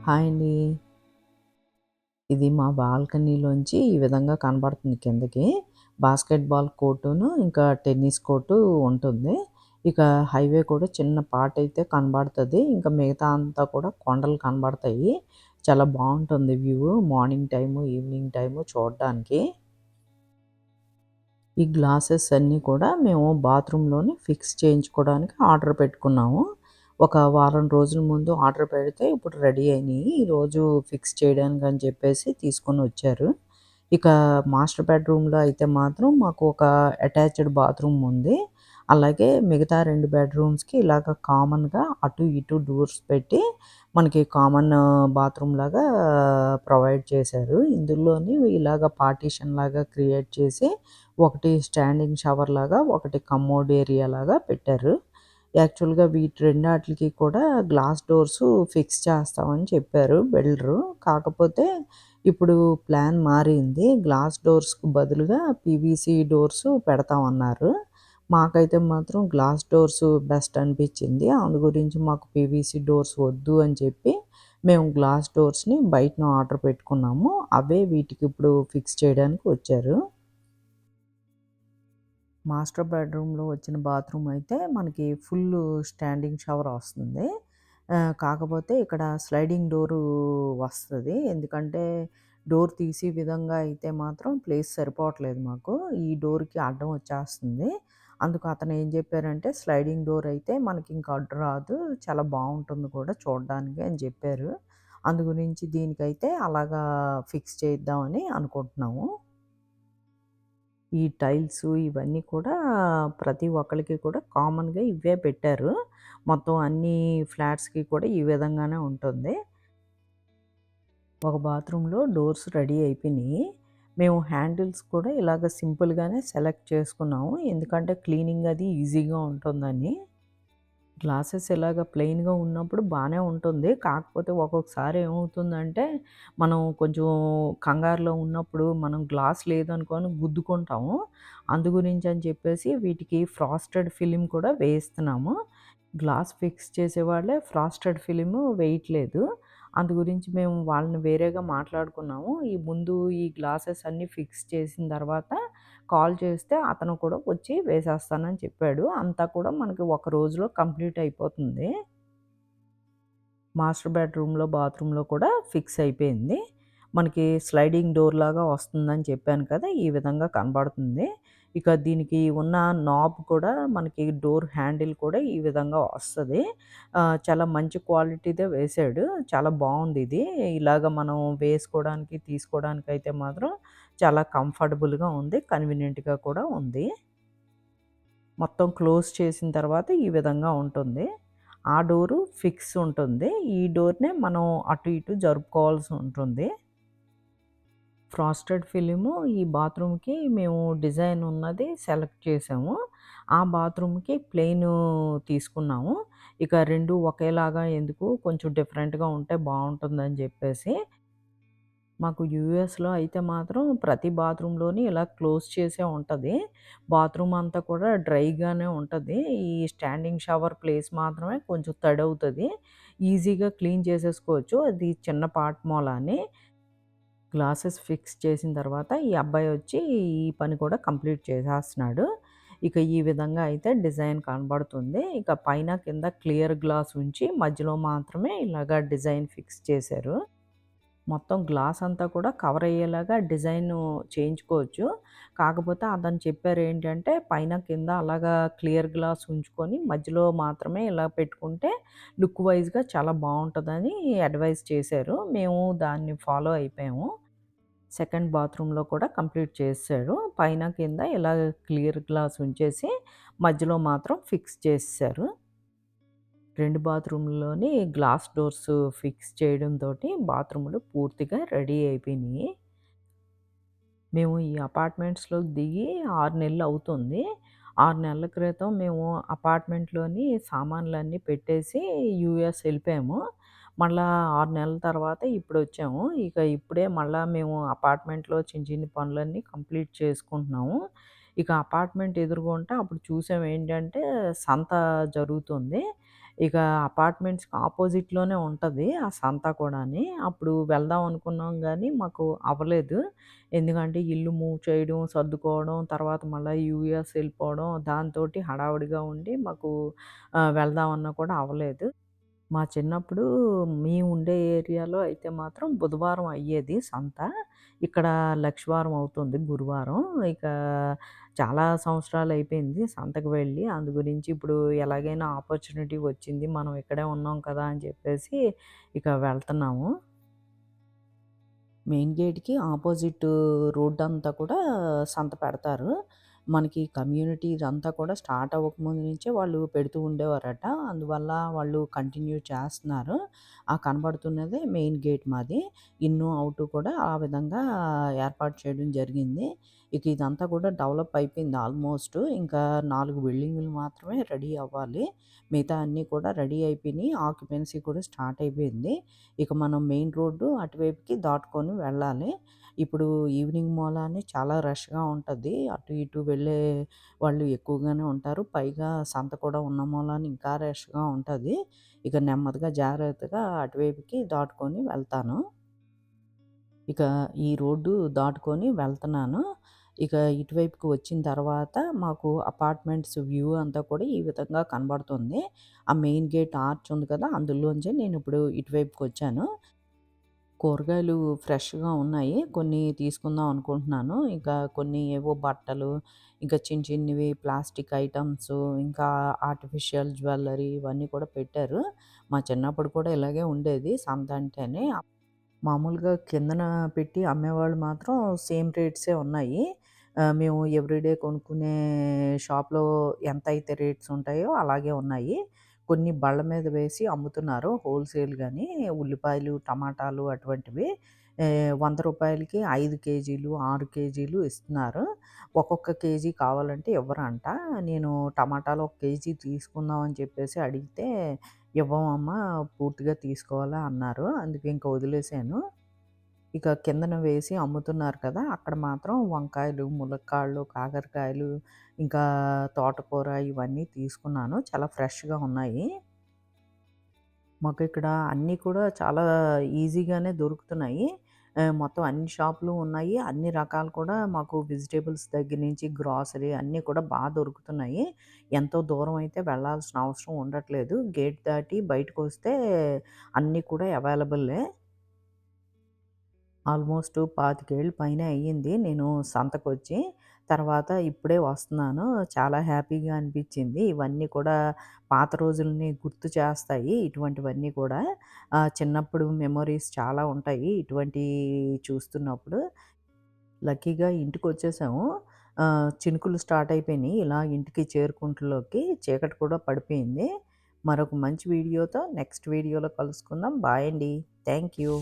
Hi అండి. ఇది మా బాల్కనీలోంచి ఈ విధంగా కనబడుతుంది కిందకి. బాస్కెట్‌బాల్ కోర్టును, ఇంకా టెన్నిస్ కోర్టు ఉంటుంది. ఇక హైవే కూడా చిన్న పార్టయితే కనబడతది. ఇంకా మిగతా అంతా కూడా కొండలు కనబడతాయి. చాలా బావుంటుంది view morning time, evening time చూడడానికి. ఈ గ్లాసెస్ అన్నీ కూడా మేము బాత్రూమ్‌లోని ఫిక్స్ చేయించుకోవడానికి ఆర్డర్ పెట్టుకున్నాము. ఒక వారం రోజుల ముందు ఆర్డర్ పెడితే ఇప్పుడు రెడీ అయినియి. ఈరోజు ఫిక్స్ చేయడానికని చెప్పేసి తీసుకొనొచ్చారు. ఇక మాస్టర్ బెడ్‌రూమ్‌లో అయితే మాత్రం మాకు ఒక అటాచ్డ్ బాత్రూమ్ ఉంది. అలాగే మిగతా 2 బెడ్‌రూమ్స్‌కి ఇలాగ కామన్‌గా అటు ఇటు డోర్స్ పెట్టి మనకి కామన్ బాత్రూమ్‌లాగా ప్రొవైడ్ చేశారు. ఇందులోని ఇలాగ పార్టిషన్‌లాగా క్రియేట్ చేసి ఒకటి స్టాండింగ్ షవర్‌లాగా, ఒకటి కమోడ్ ఏరియాలాగా పెట్టారు. యాక్చువల్‌గా వీటి రెండాట్లికి కూడా గ్లాస్ డోర్సు ఫిక్స్ చేస్తామని చెప్పారు బిల్డరు. కాకపోతే ఇప్పుడు ప్లాన్ మారింది. గ్లాస్ డోర్స్‌కి బదులుగా పీవీసీ డోర్సు పెడతామన్నారు. మాకైతే మాత్రం గ్లాస్ డోర్సు బెస్ట్ అనిపిచ్చింది. అందు గురించి మాకు పీవీసీ డోర్స్ వద్దు అని చెప్పి మేము గ్లాస్ డోర్స్‌ని బయటన ఆర్డర్ పెట్టుకున్నాము. అవే వీటికిప్పుడు ఫిక్స్ చేయడానికి వచ్చారు. మాస్టర్ బెడ్‌రూమ్‌లో వచ్చిన బాత్రూమ్ అయితే మనకి ఫుల్లు స్టాండింగ్ షవర్ వస్తుంది. కాకపోతే ఇక్కడ స్లైడింగ్ డోరు వస్తది. ఎందుకంటే డోర్ తీసే విధంగా అయితే మాత్రం ప్లేస్ సరిపోవట్లేదు మాకు. ఈ డోర్‌కి అడ్డం వచ్చేస్తుంది. అందుకు అతను ఏం చెప్పారంటే స్లైడింగ్ డోర్ అయితే మనకి ఇంక అడ్డు రాదు. చాలా బావుంటుంది కూడా చూడడానికి అని చెప్పారు. అందు గురించి దీనికైతే అలాగా ఫిక్స్ చేద్దామని అనుకుంటున్నాము. ఈ టైల్సు ఇవన్నీ కూడా ప్రతి ఒక్కళ్ళకి కూడా కామన్‌గా ఇవే పెట్టారు. మొత్తం అన్ని ఫ్లాట్స్‌కి కూడా ఈ విధంగానే ఉంటుంది. ఒక బాత్రూమ్‌లో డోర్స్ రెడీ అయిపోయినియి. మేము హ్యాండిల్స్ కూడా ఇలాగ సింపుల్‌గానే సెలెక్ట్ చేసుకున్నాము. ఎందుకంటే క్లీనింగ్ అది ఈజీగా ఉంటుందని. గ్లాసెస్ ఇలాగ ప్లెయిన్‌గా ఉన్నప్పుడు బానే ఉంటుంది. కాకపోతే ఒక్కొక్కసారి ఏమవుతుందంటే, మనం కొంచెం కంగారులో ఉన్నప్పుడు మనం గ్లాస్ లేదనుకోని గుద్దుకుంటాము. అందు గురించని చెప్పేసి వీటికి ఫ్రాస్టెడ్ ఫిల్మ్ కూడా వేయిస్తున్నాము. గ్లాస్ ఫిక్స్ చేసేవాళ్ళే ఫ్రాస్టెడ్ ఫిల్మ్ వేయట్లేదు. అందు గురించి మేము వాళ్ళని వేరేగా మాట్లాడుకున్నాము. ముందు ఈ గ్లాసెస్ అన్నీ ఫిక్స్ చేసిన తర్వాత కాల్ చేస్తే అతను కూడా వచ్చి వేసేస్తానని చెప్పాడు. అంతా కూడా మనకి ఒక రోజులో కంప్లీట్ అయిపోతుంది. మాస్టర్ బెడ్‌రూమ్‌లో, బాత్రూమ్‌లో కూడా ఫిక్స్ అయిపోయింది. మనకి స్లైడింగ్ డోర్‌లాగా వస్తుందని చెప్పాను కదా! ఈ విధంగా కనబడుతుంది. ఇక దీనికి ఉన్న నాబ్ కూడా మనకి డోర్ హ్యాండిల్ కూడా ఈ విధంగా వస్తది. చాలా మంచి క్వాలిటీదే వేశాడు. చాలా బావుందిది. ఇలాగ మనం వేసుకోవడానికి, తీసుకోవడానికైతే మాత్రం చాలా కంఫర్టబుల్‌గా ఉంది. కన్వీనియంట్‌గా కూడా ఉంది. మొత్తం క్లోజ్ చేసిన తర్వాత ఈ విధంగా ఉంటుంది. ఆ డోరు ఫిక్స్ ఉంటుంది. ఈ డోర్‌నే మనం అటు ఇటు జరుపుకోవాల్సి ఉంటుంది. ఫ్రాస్టెడ్ ఫిల్ము ఈ బాత్రూమ్‌కి మేము డిజైన్ ఉన్నది సెలెక్ట్ చేసాము. ఆ బాత్రూమ్‌కి ప్లెయిను తీసుకున్నాము. ఇక 2 ఒకేలాగా ఎందుకు కొంచెం డిఫరెంట్‌గా ఉంటే బావుంటుందని జెప్పేసి మాకు యూఎస్‌లో అయితే మాత్రం ప్రతి బాత్రూమ్‌లోని ఇలా క్లోజ్ చేసే ఉంటది. బాత్రూమ్ అంతా కూడా డ్రైగానే ఉంటది. ఈ స్టాండింగ్ షవర్ ప్లేస్ మాత్రమే కొంచెం తడవుతది. ఈజీగా క్లీన్ చేసేసుకోవచ్చు. అది చిన్న పార్ట్ మూలాని. గ్లాసెస్ ఫిక్స్ చేసిన తర్వాత ఈ అబ్బాయి వచ్చి ఈ పని కూడా కంప్లీట్ చేసేస్తన్నాడు. ఇక ఈ విధంగా అయితే డిజైన్ కనబడుతుంది. ఇక పైన, కింద క్లియర్ గ్లాస్ ఉంచి మధ్యలో మాత్రమే ఇలాగ డిజైన్ ఫిక్స్ చేశారు. మొత్తం గ్లాస్ అంతా కూడా కవర్ అయ్యేలాగా డిజైను చేయించుకోవచ్చు. కాకపోతే అతను చెప్పారేంటంటే, పైన, కింద అలాగా క్లియర్ గ్లాస్ ఉంచుకొని మధ్యలో మాత్రమే ఇలా పెట్టుకుంటే లుక్ వైస్‌గా చాలా బావుంటదని అడ్వైస్ చేశారు. మేము దాన్ని ఫాలో అయిపోయాము. సెకండ్ బాత్రూమ్‌లో కూడా కంప్లీట్ చేసేసాడు. పైన, కింద ఇలా క్లియర్ గ్లాస్ ఉంచేసి మధ్యలో మాత్రం ఫిక్స్ చేసేసారు. 2 బాత్రూమ్‌లోని గ్లాస్ డోర్స్ ఫిక్స్ చేయడంతోటి బాత్రూములు పూర్తిగా రెడీ అయిపోయినియి. మేము ఈ అపార్ట్మెంట్స్‌లోకి దిగి 6 నెలలు అవుతుంది. 6 నెలల క్రితం మేము అపార్ట్మెంట్‌లోని సామాన్లన్నీ పెట్టేసి యూఎస్ ఎళ్ళిపోయాము. మళ్ళా 6 నెలల తర్వాత ఇప్పుడొచ్చాము. ఇక ఇప్పుడే మళ్ళా మేము అపార్ట్మెంట్‌లో చిన్న చిన్ని పనులన్నీ కంప్లీట్ చేసుకుంటున్నాము. ఇక అపార్ట్మెంట్ ఎదురుగుంట అప్పుడు చూసాం ఏంటంటే సంత జరుగుతుంది. ఇక అపార్ట్మెంట్స్‌కి ఆపోజిట్‌లోనే ఉంటది ఆ సంత కూడాని. అప్పుడు వెళ్దాం అనుకున్నాం గానీ, మాకు అవ్వలేదు. ఎందుకంటే ఇల్లు మూవ్ చేయడం, సర్దుకోవడం, తర్వాత మళ్ళా యూఎస్ ఎళ్ళిపోవడం, దాంతోటి హడావిడిగా ఉండి మాకు వెళ్దామన్నా కూడా అవ్వలేదు. మా చిన్నప్పుడు మేముండే ఏరియాలో అయితే మాత్రం బుధవారం అయ్యేది సంత. ఇక్కడ లక్షవారం అవుతుంది గురువారం. ఇక చాలా సంవత్సరాలయిపోయింది సంతకు వెళ్ళి. అందు గురించి ఇప్పుడు ఎలాగైనా ఆపర్చునిటీ వచ్చింది. మనం ఇక్కడే ఉన్నాం కదా! అని చెప్పేసి ఇక వెళ్తున్నాము. మెయిన్ గేట్‌కి ఆపోజిట్ రోడ్డంతా కూడా సంత పెడతారు. మనకి కమ్యూనిటీ ఇదంతా కూడా స్టార్ట్ అవ్వకముందు నుంచే వాళ్ళు పెడుతూ ఉండేవారట. అందువల్ల వాళ్ళు కంటిన్యూ చేస్తున్నారు. ఆ కనబడుతున్నదే మెయిన్ గేట్ మాది. ఇన్ను, ఔటు కూడా ఆ విధంగా ఏర్పాటు చేయడం జరిగింది. ఇక ఇదంతా కూడా డెవలప్ అయిపోయింది ఆల్మోస్ట్. ఇంకా 4 బిల్డింగులు మాత్రమే రెడీ అవ్వాలి. మిగతా అన్నీ కూడా రెడీ అయిపోయినియి. ఆక్యుపెన్సీ కూడా స్టార్ట్ అయిపోయింది. ఇక మనం మెయిన్ రోడ్డు అటువైపుకి దాటుకొని వెళ్ళాలి. ఇప్పుడు ఈవినింగ్ మూలానే చాలా రష్‌గా ఉంటది. అటు ఇటు వెళ్ళే వాళ్ళు ఎక్కువగానే ఉంటారు. పైగా సంత కూడా ఉన్న మూలాన ఇంకా రష్‌గా ఉంటది. ఇక నెమ్మదిగా జాగ్రత్తగా అటువైపుకి దాటుకొని వెళ్తాను. ఇక ఈ రోడ్డు దాటుకొని వెళ్తున్నాను. ఇక ఇటువైపుకి వచ్చిన తర్వాత మాకు అపార్ట్మెంట్స్ వ్యూ అంతా కూడా ఈ విధంగా కనబడుతుంది. ఆ మెయిన్ గేట్ ఆర్చ్ ఉంది కదా! అందులోంచే నేనిప్పుడు ఇటువైపుకొచ్చాను. కూరగాయలు ఫ్రెష్‌గా ఉన్నాయి. కొన్ని తీసుకుందాం అనుకుంటున్నాను. ఇంకా కొన్ని ఏవో బట్టలు, ఇంకా చిన్న చిన్నవి ప్లాస్టిక్ ఐటెమ్సు, ఇంకా ఆర్టిఫిషియల్ జ్యువెల్లరీ ఇవన్నీ కూడా పెట్టారు. మా చిన్నప్పుడు కూడా ఇలాగే ఉండేది సంత అంటేనే. మామూలుగా కిందన పెట్టి అమ్మేవాళ్ళు మాత్రం సేమ్ రేట్సే ఉన్నాయి. మేము ఎవ్రీడే కొనుక్కునే షాప్‌లో ఎంతైతే రేట్స్ ఉంటాయో అలాగే ఉన్నాయి. కొన్ని బల్ల మీద వేసి అమ్ముతున్నారు హోల్‌సేల్‌గాని ఉల్లిపాయలు, టమాటాలు అటువంటివి. రూ. 100కి 5 కేజీలు, 6 కేజీలు ఇస్తున్నారు. ఒక్కొక్క కేజీ కావాలంటే ఇవ్వరంట. నేను టమాటాలు ఒక కేజీ తీసుకుందాం అని చెప్పేసి అడిగితే, "ఇవ్వమమ్మా పూర్తిగా తీసుకోవాలా" అన్నారు. అందుకే ఇంక వదిలేసాను. ఇక కిందన వేసి అమ్ముతున్నారు కదా! అక్కడ మాత్రం వంకాయలు, ములక్కాడలు, కాకరకాయలు, ఇంకా తోటకూర ఇవన్నీ తీసుకున్నాను. చాలా ఫ్రెష్‌గా ఉన్నాయి. మాకిక్కడ అన్నీ కూడా చాలా ఈజీగానే దొరుకుతున్నాయి. మొత్తం అన్ని షాపులు ఉన్నాయి. అన్ని రకాలు కూడా మాకు వెజిటబుల్స్ దగ్గర నుంచి గ్రాసరీ అన్నీ కూడా దొరుకుతున్నాయి. ఎంతో దూరం అయితే వెళ్ళాల్సిన అవసరం ఉండట్లేదు. గేట్ దాటి బయటకొస్తే అన్నీ కూడా అవైలబుల్లే. ఆల్మోస్ట్ 25 ఏళ్ళు పైనే అయ్యింది నేను సంతకొచ్చి. తర్వాత ఇప్పుడే వస్తున్నాను. చాలా హ్యాపీగా అనిపిచ్చింది. ఇవన్నీ కూడా పాత రోజుల్ని గుర్తు చేస్తాయి ఇటువంటివన్నీ కూడా. చిన్నప్పుడు మెమోరీస్ చాలా ఉంటాయి ఇటువంటియి చూస్తున్నప్పుడు. లక్కీగా ఇంటికొచ్చేసాము. చినుకులు స్టార్ట్ అయిపోయినియి. ఇలా ఇంటికి చేరుకుంటలోకి చీకటి కూడా పడిపోయింది. మరొక మంచి వీడియోతో నెక్స్ట్ వీడియోలో కలుసుకుందాం. బాయ్ అండి. Thank you.